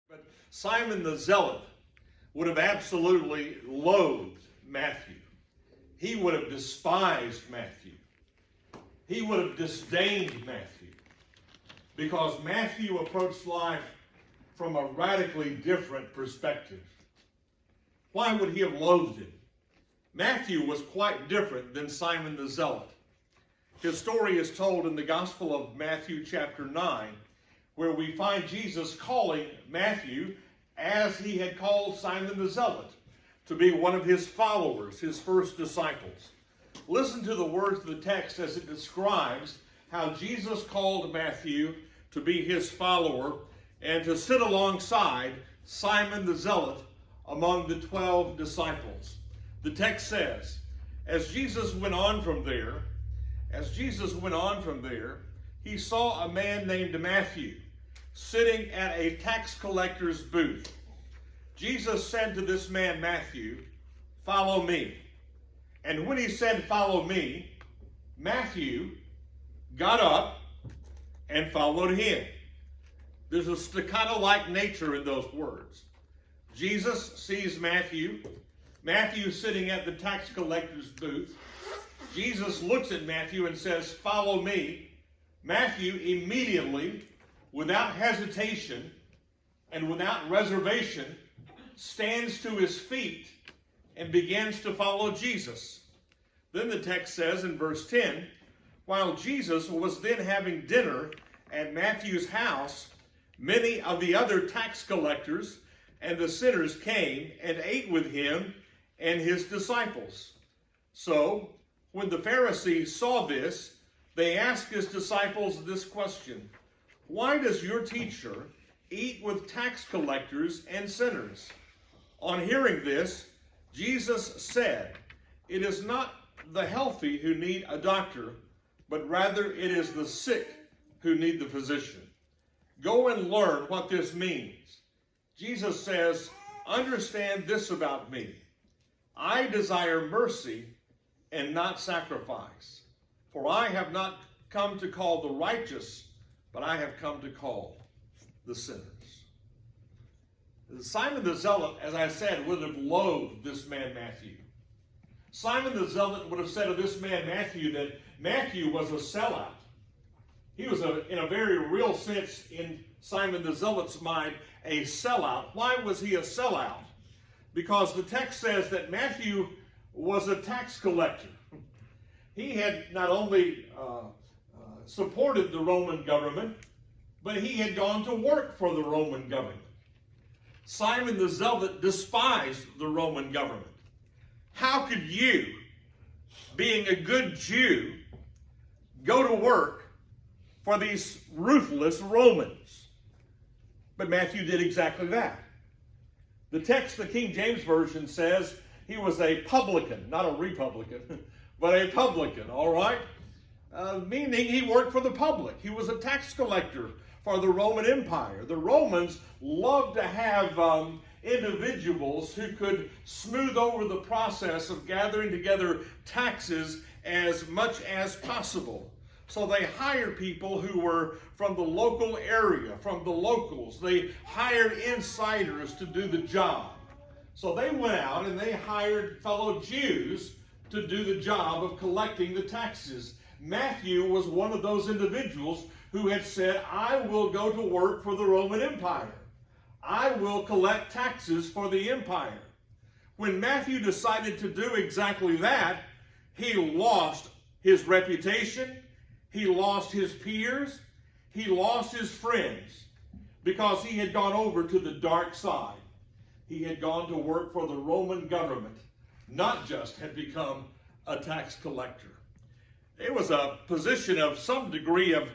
But Simon the Zealot would have absolutely loathed Matthew. He would have despised Matthew. He would have disdained Matthew, because Matthew approached life from a radically different perspective. Why would he have loathed him? Matthew was quite different than Simon the Zealot. His story is told in the Gospel of Matthew chapter 9, where we find Jesus calling Matthew as he had called Simon the Zealot to be one of his followers, his first disciples. Listen to the words of the text as it describes how Jesus called Matthew to be his follower and to sit alongside Simon the Zealot among the 12 disciples. The text says, as Jesus went on from there, he saw a man named Matthew sitting at a tax collector's booth. Jesus said to this man, Matthew, "Follow me." And when he said, "Follow me," Matthew got up and followed him. There's a staccato-like nature in those words. Jesus sees Matthew sitting at the tax collector's booth. Jesus looks at Matthew and says, "Follow me." Matthew immediately, without hesitation and without reservation, stands to his feet and begins to follow Jesus. Then the text says in verse 10, while Jesus was then having dinner at Matthew's house, many of the other tax collectors and the sinners came and ate with him and his disciples. So, when the Pharisees saw this, they asked his disciples this question: "Why does your teacher eat with tax collectors and sinners?" On hearing this, Jesus said, "It is not the healthy who need a doctor, but rather it is the sick who need the physician. Go and learn what this means." Jesus says, "Understand this about me. I desire mercy and not sacrifice. For I have not come to call the righteous, but I have come to call the sinners." Simon the Zealot, as I said, would have loathed this man Matthew. Simon the Zealot would have said of this man Matthew that Matthew was a sellout. He was, in a very real sense, in Simon the Zealot's mind, a sellout. Why was he a sellout? Because the text says that Matthew was a tax collector. He had not only supported the Roman government, but he had gone to work for the Roman government. Simon the Zealot despised the Roman government. How could you, being a good Jew, go to work for these ruthless Romans? But Matthew did exactly that. The text, the King James Version, says he was a publican, not a republican, but a publican, all right? Meaning he worked for the public. He was a tax collector for the Roman Empire. The Romans loved to have individuals who could smooth over the process of gathering together taxes as much as possible. So they hired people who were from the local area, from the locals. They hired insiders to do the job. So they went out and they hired fellow Jews to do the job of collecting the taxes. Matthew was one of those individuals who had said, "I will go to work for the Roman Empire. I will collect taxes for the empire." When Matthew decided to do exactly that, he lost his reputation, he lost his peers, he lost his friends, because he had gone over to the dark side. He had gone to work for the Roman government, not just had become a tax collector. It was a position of some degree of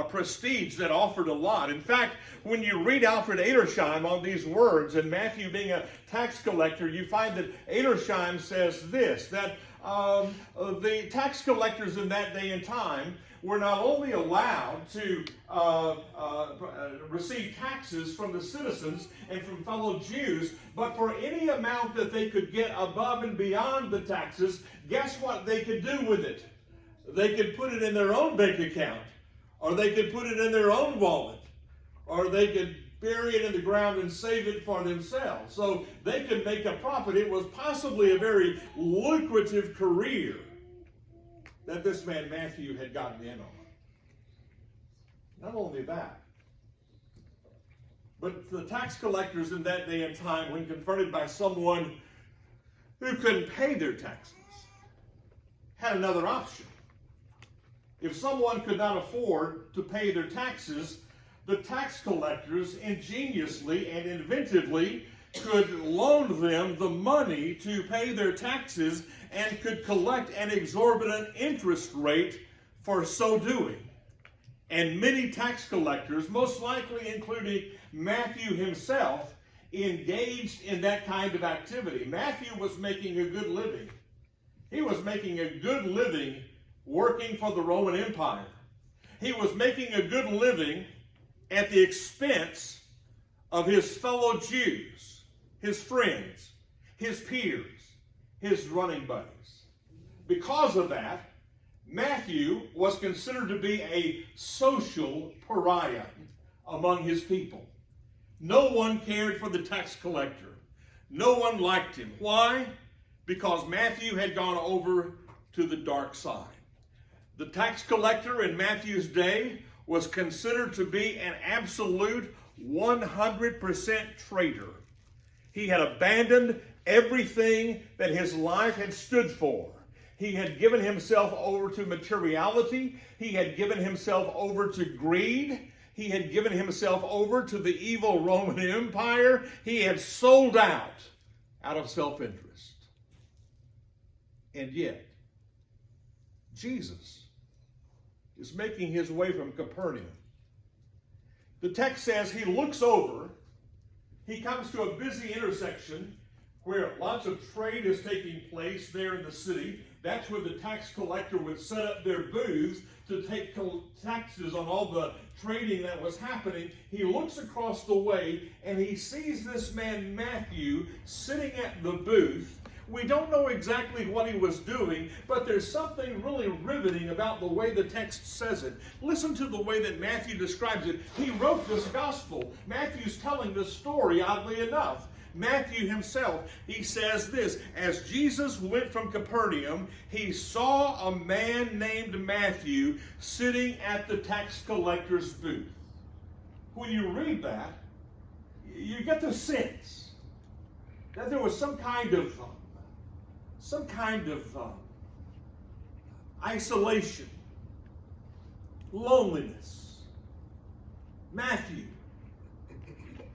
prestige that offered a lot. In fact, when you read Alfred Edersheim on these words, and Matthew being a tax collector, you find that Edersheim says this, that the tax collectors in that day and time were not only allowed to receive taxes from the citizens and from fellow Jews, but for any amount that they could get above and beyond the taxes, guess what they could do with it? They could put it in their own bank account, or they could put it in their own wallet, or they could bury it in the ground and save it for themselves so they could make a profit. It was possibly a very lucrative career that this man Matthew had gotten in on. Not only that, but the tax collectors in that day and time, when confronted by someone who couldn't pay their taxes, had another option. If someone could not afford to pay their taxes, the tax collectors ingeniously and inventively could loan them the money to pay their taxes and could collect an exorbitant interest rate for so doing. And many tax collectors, most likely including Matthew himself, engaged in that kind of activity. Matthew was making a good living. He was making a good living working for the Roman Empire. He was making a good living at the expense of his fellow Jews, his friends, his peers, his running buddies. Because of that, Matthew was considered to be a social pariah among his people. No one cared for the tax collector. No one liked him. Why? Because Matthew had gone over to the dark side. The tax collector in Matthew's day was considered to be an absolute 100% traitor. He had abandoned everything that his life had stood for. He had given himself over to materiality. He had given himself over to greed. He had given himself over to the evil Roman Empire. He had sold out of self-interest. And yet, Jesus is making his way from Capernaum. The text says he looks over. He comes to a busy intersection where lots of trade is taking place there in the city. That's where the tax collector would set up their booths to take taxes on all the trading that was happening. He looks across the way and he sees this man Matthew sitting at the booth. We don't know exactly what he was doing, but there's something really riveting about the way the text says it. Listen to the way that Matthew describes it. He wrote this gospel. Matthew's telling this story, oddly enough. Matthew himself, he says this: as Jesus went from Capernaum, he saw a man named Matthew sitting at the tax collector's booth. When you read that, you get the sense that there was some kind of isolation, loneliness. Matthew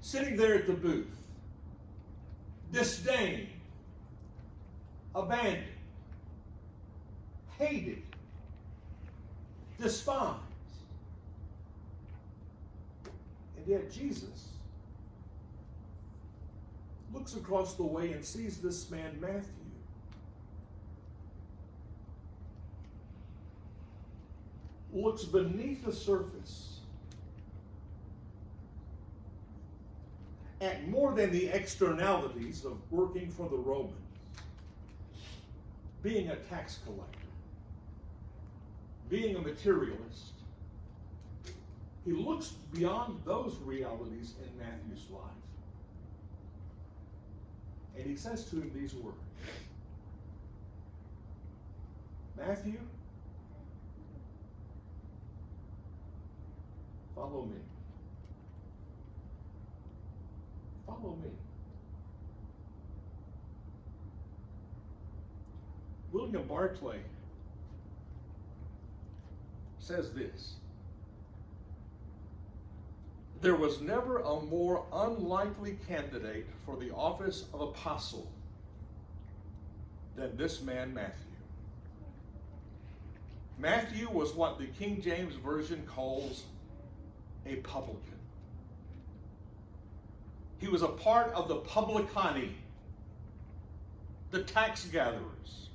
sitting there at the booth, disdained, abandoned, hated, despised. And yet Jesus looks across the way and sees this man Matthew. Looks beneath the surface at more than the externalities of working for the Romans, being a tax collector, being a materialist. He looks beyond those realities in Matthew's life. And he says to him these words: Matthew, follow me. Follow me. William Barclay says this: there was never a more unlikely candidate for the office of apostle than this man Matthew. Matthew was what the King James Version calls a publican. He was a part of the publicani, the tax gatherers.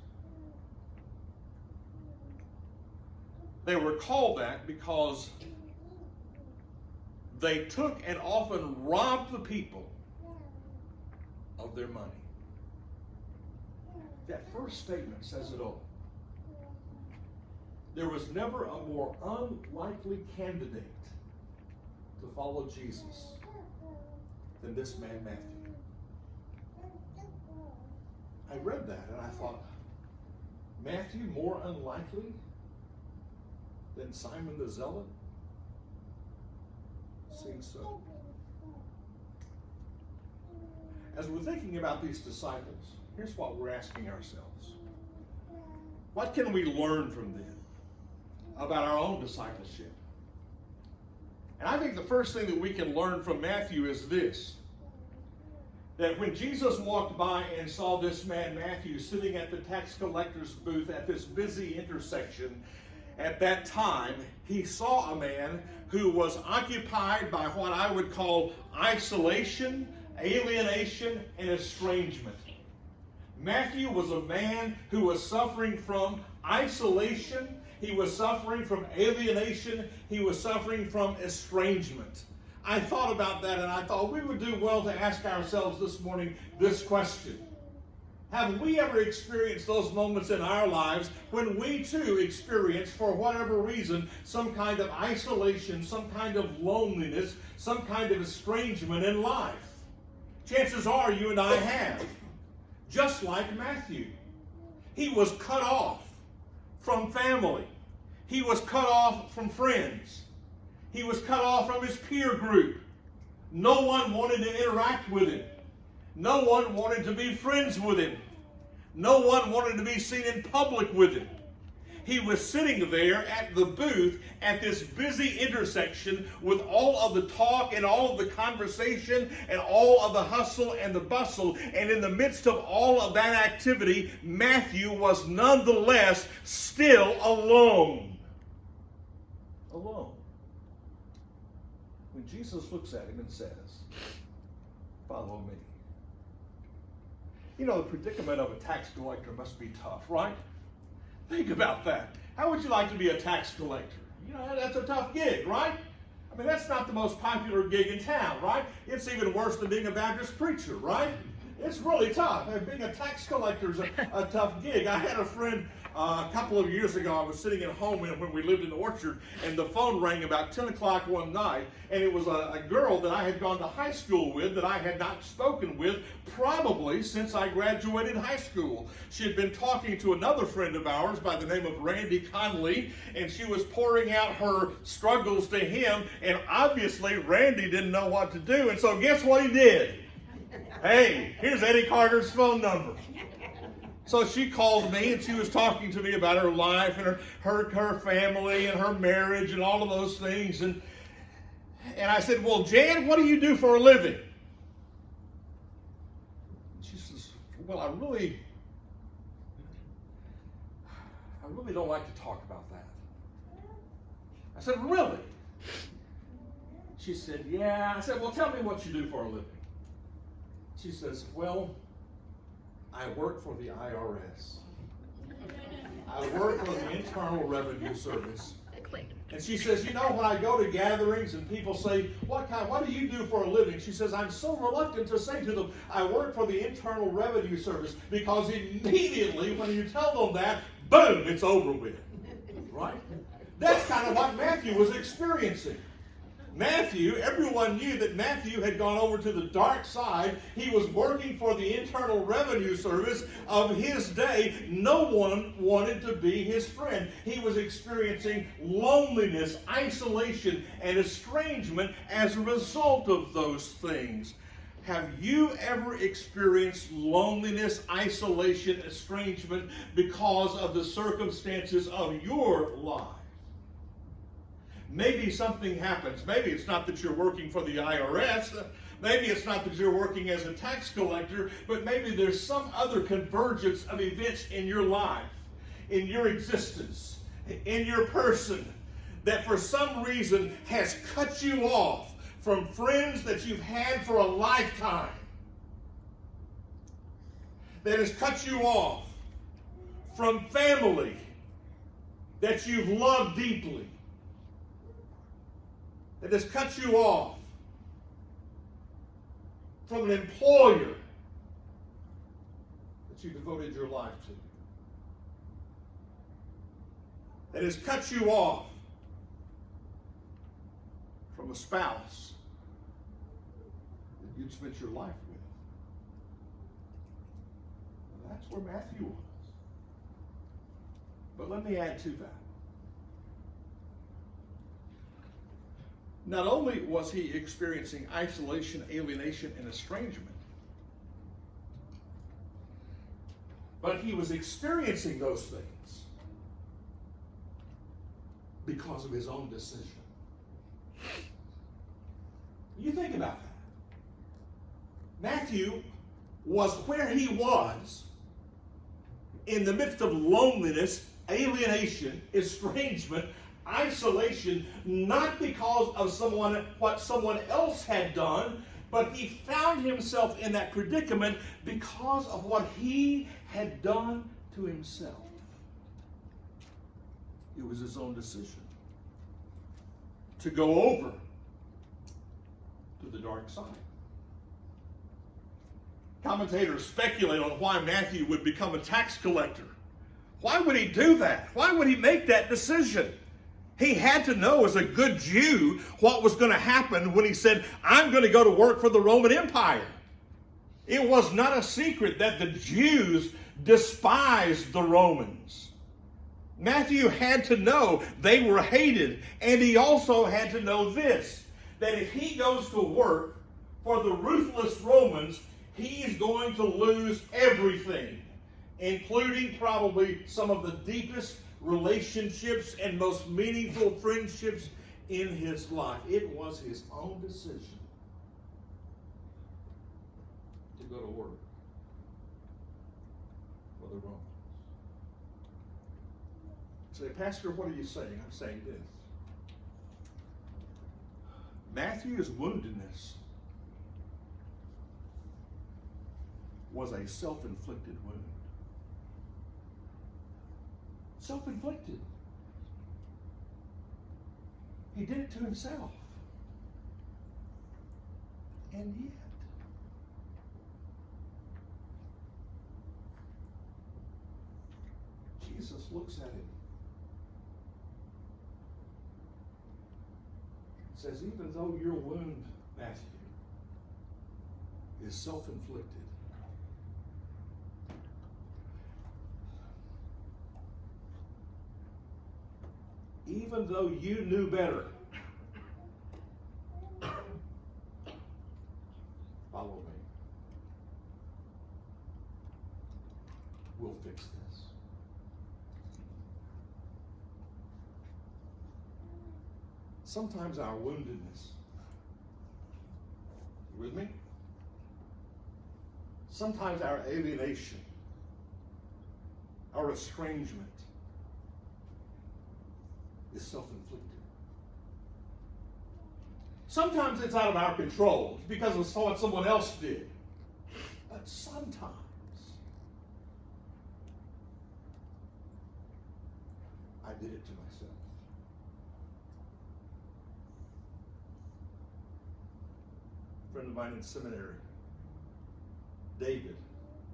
They were called that because they took and often robbed the people of their money. That first statement says it all. There was never a more unlikely candidate to follow Jesus than this man Matthew. I read that and I thought, Matthew more unlikely than Simon the Zealot? Seems so. As we're thinking about these disciples, here's what we're asking ourselves. What can we learn from them about our own discipleship? And I think the first thing that we can learn from Matthew is this: that when Jesus walked by and saw this man Matthew sitting at the tax collector's booth at this busy intersection, at that time, he saw a man who was occupied by what I would call isolation, alienation, and estrangement. Matthew was a man who was suffering from isolation, he was suffering from alienation, he was suffering from estrangement. I thought about that and I thought we would do well to ask ourselves this morning this question. Have we ever experienced those moments in our lives when we too experience, for whatever reason, some kind of isolation, some kind of loneliness, some kind of estrangement in life? Chances are you and I have. Just like Matthew. He was cut off from family. He was cut off from friends. He was cut off from his peer group. No one wanted to interact with him. No one wanted to be friends with him. No one wanted to be seen in public with him. He was sitting there at the booth at this busy intersection with all of the talk and all of the conversation and all of the hustle and the bustle. And in the midst of all of that activity, Matthew was nonetheless still alone. Alone. When Jesus looks at him and says, "Follow me." You know, the predicament of a tax collector must be tough, right? Think about that. How would you like to be a tax collector? You know, that's a tough gig, right? I mean, that's not the most popular gig in town, right? It's even worse than being a Baptist preacher, right? It's really tough. Being a tax collector is a tough gig. I had a friend a couple of years ago. I was sitting at home when we lived in the Orchard, and the phone rang about 10 o'clock one night, and it was a girl that I had gone to high school with that I had not spoken with probably since I graduated high school. She had been talking to another friend of ours by the name of Randy Conley, and she was pouring out her struggles to him, and obviously Randy didn't know what to do, and so guess what he did? Hey, here's Eddie Carter's phone number. So she called me and she was talking to me about her life and her family and her marriage and all of those things. And I said, "Well, Jan, what do you do for a living?" She says, "Well, I really don't like to talk about that." I said, "Really?" She said, "Yeah." I said, "Well, tell me what you do for a living." She says, "Well, I work for the IRS. I work for the Internal Revenue Service." And she says, "You know, when I go to gatherings and people say, what do you do for a living?" She says, "I'm so reluctant to say to them, I work for the Internal Revenue Service, because immediately when you tell them that, boom, it's over with." Right? That's kind of what Matthew was experiencing. Matthew, everyone knew that Matthew had gone over to the dark side. He was working for the Internal Revenue Service of his day. No one wanted to be his friend. He was experiencing loneliness, isolation, and estrangement as a result of those things. Have you ever experienced loneliness, isolation, estrangement because of the circumstances of your life? Maybe something happens. Maybe it's not that you're working for the IRS. Maybe it's not that you're working as a tax collector, but maybe there's some other convergence of events in your life, in your existence, in your person, that for some reason has cut you off from friends that you've had for a lifetime, that has cut you off from family that you've loved deeply, that has cut you off from an employer that you devoted your life to, that has cut you off from a spouse that you'd spent your life with. Well, that's where Matthew was. But let me add to that. Not only was he experiencing isolation, alienation, and estrangement, but he was experiencing those things because of his own decision. You think about that. Matthew was where he was in the midst of loneliness, alienation, estrangement, isolation, not because of what someone else had done, but he found himself in that predicament because of what he had done to himself. It was his own decision to go over to the dark side. Commentators speculate on why Matthew would become a tax collector. Why would he do that? Why would he make that decision? He had to know as a good Jew what was going to happen when he said, I'm going to go to work for the Roman Empire. It was not a secret that the Jews despised the Romans. Matthew had to know they were hated, and he also had to know this, that if he goes to work for the ruthless Romans, he's going to lose everything, including probably some of the deepest relationships and most meaningful friendships in his life. It was his own decision to go to work for the Romans. Say, Pastor, what are you saying? I'm saying this. Matthew's woundedness was a self-inflicted wound. Self-inflicted. He did it to himself. And yet, Jesus looks at him and says, even though your wound, Matthew, is self-inflicted, even though you knew better, follow me. We'll fix this. Sometimes our woundedness, you with me? Sometimes our alienation, our estrangement, is self-inflicted. Sometimes it's out of our control. It's because of what someone else did. But sometimes I did it to myself. A friend of mine in seminary, David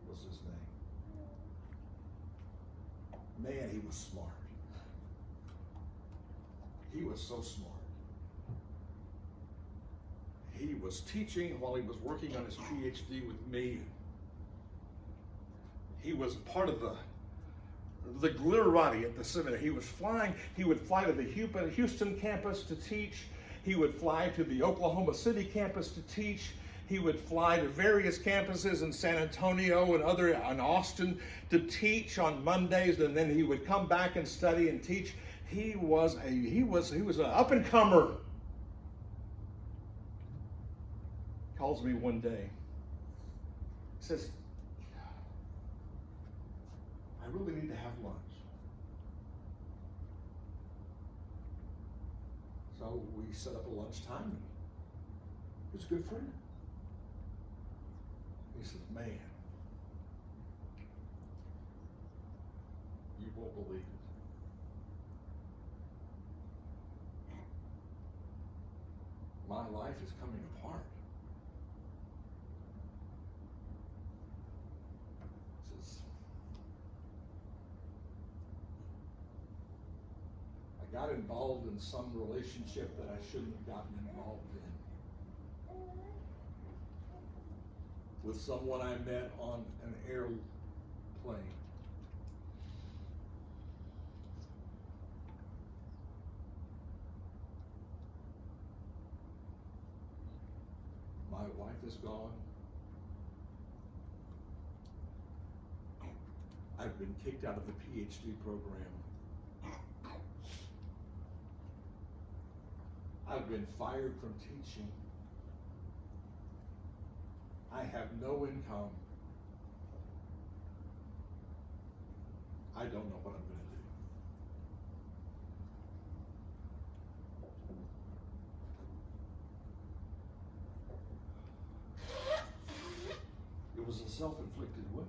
was his name. Man, he was smart. He was so smart. He was teaching while he was working on his PhD with me. He was part of the glitterati at the seminary. He was flying. He would fly to the Houston campus to teach. He would fly to the Oklahoma City campus to teach. He would fly to various campuses in San Antonio and in Austin to teach on Mondays, and then he would come back and study and teach. He was an up-and-comer. Calls me one day. Says, I really need to have lunch. So we set up a lunchtime. He was a good friend. He says, man, you won't believe it. My life is coming apart. He says, I got involved in some relationship that I shouldn't have gotten involved in. with someone I met on an airplane. My wife is gone. I've been kicked out of the PhD program. I've been fired from teaching. I have no income. I don't know what I'm going to do. It was a self-inflicted wound.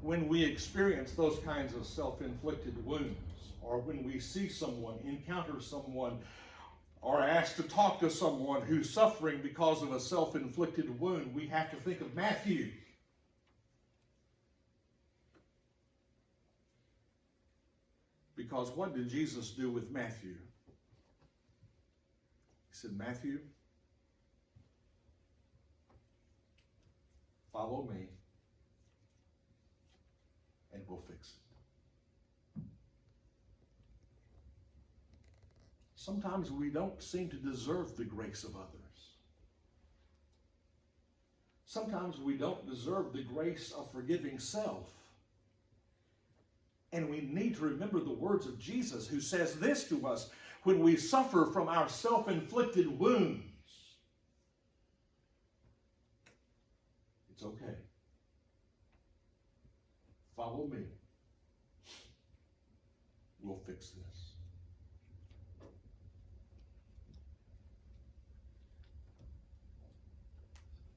When we experience those kinds of self-inflicted wounds, or when we see someone, encounter someone, or asked to talk to someone who's suffering because of a self-inflicted wound, we have to think of Matthew. Because what did Jesus do with Matthew? He said, Matthew, follow me, and we'll fix it. Sometimes we don't seem to deserve the grace of others. Sometimes we don't deserve the grace of forgiving self. And we need to remember the words of Jesus, who says this to us when we suffer from our self-inflicted wounds. It's okay. Follow me. We'll fix this.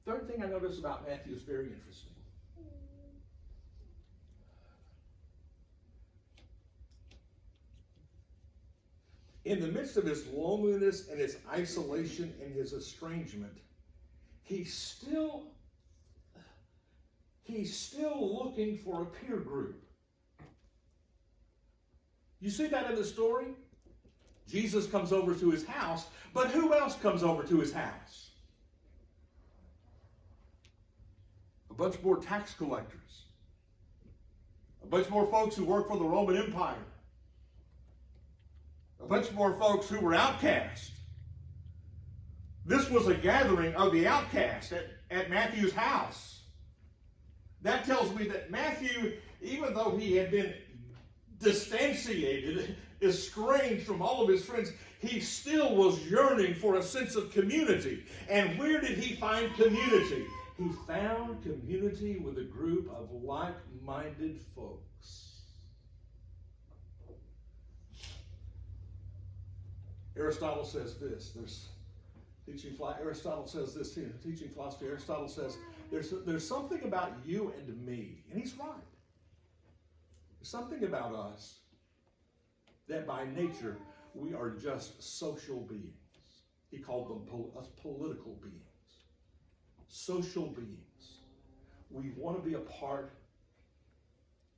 Third thing I notice about Matthew is very interesting. In the midst of his loneliness and his isolation and his estrangement, he's still looking for a peer group. You see that in the story? Jesus comes over to his house, but who else comes over to his house? A bunch more tax collectors. A bunch more folks who work for the Roman Empire. A bunch more folks who were outcast. This was a gathering of the outcast at Matthew's house. That tells me that Matthew, even though he had been distantiated, estranged from all of his friends, he still was yearning for a sense of community. And where did he find community? He found community with a group of like-minded folks. Aristotle says this. Aristotle says this here. Teaching philosophy, Aristotle says, there's something about you and me. And he's right. There's something about us that by nature we are just social beings. He called them us political beings. Social beings. We want to be a part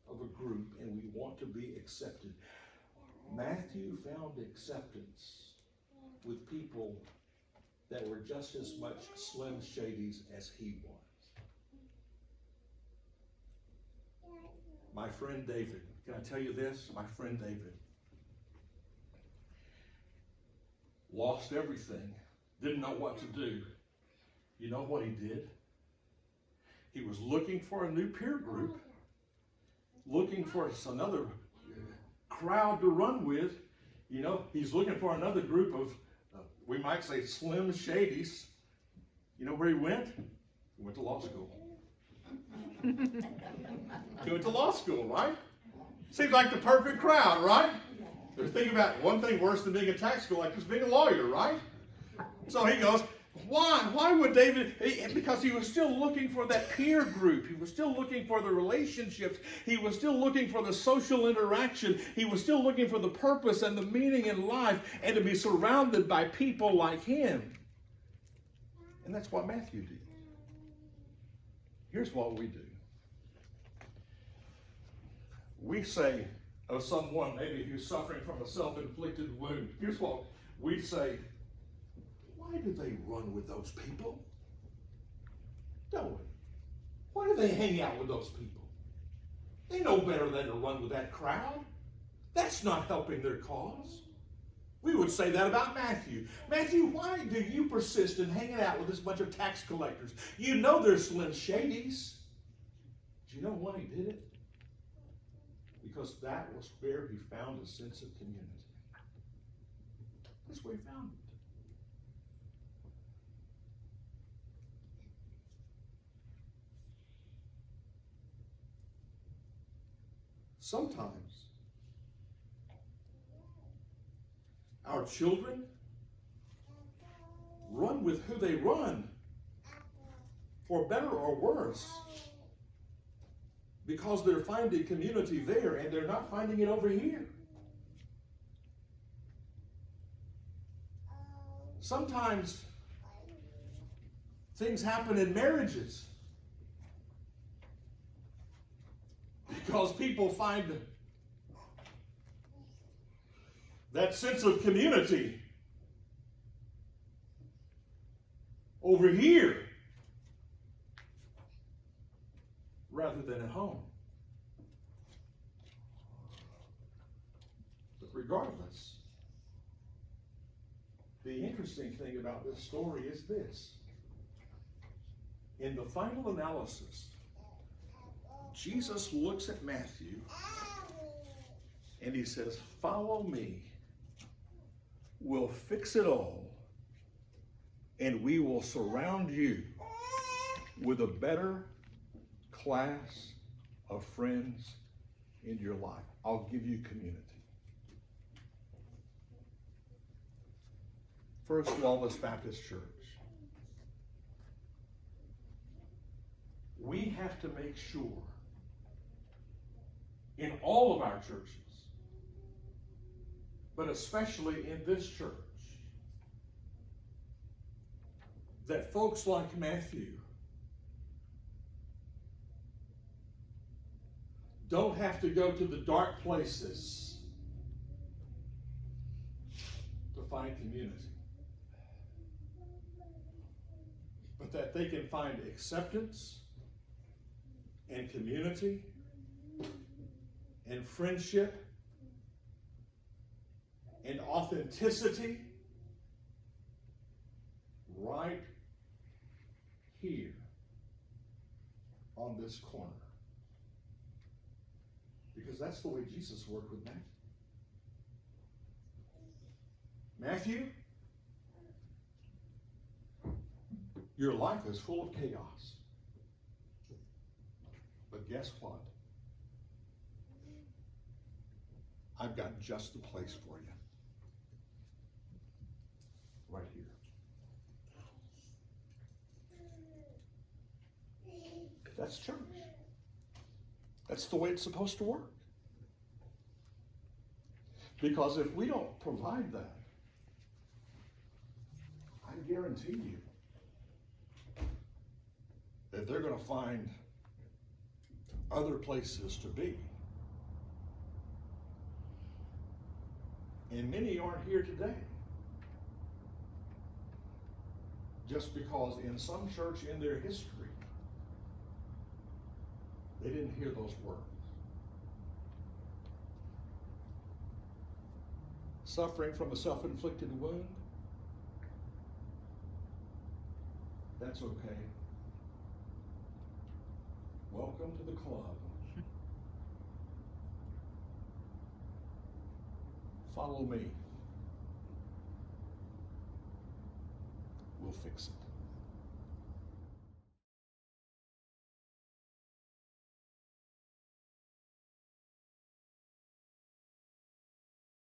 of a group and we want to be accepted. Matthew found acceptance with people that were just as much Slim Shadys as he was. My friend David, can I tell you this? My friend David lost everything, didn't know what to do. You know what he did? He was looking for a new peer group, looking for another crowd to run with. You know, he's looking for another group of, we might say, Slim Shadys. You know where he went? He went to law school. He went to law school, right? Seems like the perfect crowd, right? They're thinking about one thing worse than being a tax collector is being a lawyer, right? So he goes, why? Why would David? Because he was still looking for that peer group. He was still looking for the relationships. He was still looking for the social interaction. He was still looking for the purpose and the meaning in life and to be surrounded by people like him. And that's what Matthew did. Here's what we do. We say of someone maybe who's suffering from a self-inflicted wound, here's what we say, why do they run with those people? Don't we? Why do they hang out with those people? They know better than to run with that crowd. That's not helping their cause. We would say that about Matthew. Matthew, why do you persist in hanging out with this bunch of tax collectors? You know they're slim shadies. Do you know why he did it? Because that was where he found a sense of community. That's where he found it. Sometimes our children run with who they run, for better or worse, because they're finding community there and they're not finding it over here. Sometimes things happen in marriages because people find that sense of community over here rather than at home. But regardless, the interesting thing about this story is this. In the final analysis, Jesus looks at Matthew and he says, "Follow me. We'll fix it all, and we will surround you with a better class of friends in your life. I'll give you community." First Lawless Baptist Church. We have to make sure in all of our churches, but especially in this church, that folks like Matthew don't have to go to the dark places to find community, but that they can find acceptance and community and friendship and authenticity right here on this corner. Because that's the way Jesus worked with Matthew. Matthew, your life is full of chaos. But guess what? I've got just the place for you. Right here. That's church. That's the way it's supposed to work. Because if we don't provide that, I guarantee you that they're going to find other places to be. And many aren't here today just because in some church in their history, they didn't hear those words. Suffering from a self-inflicted wound? That's okay. Welcome to the club. Follow me. We'll fix it.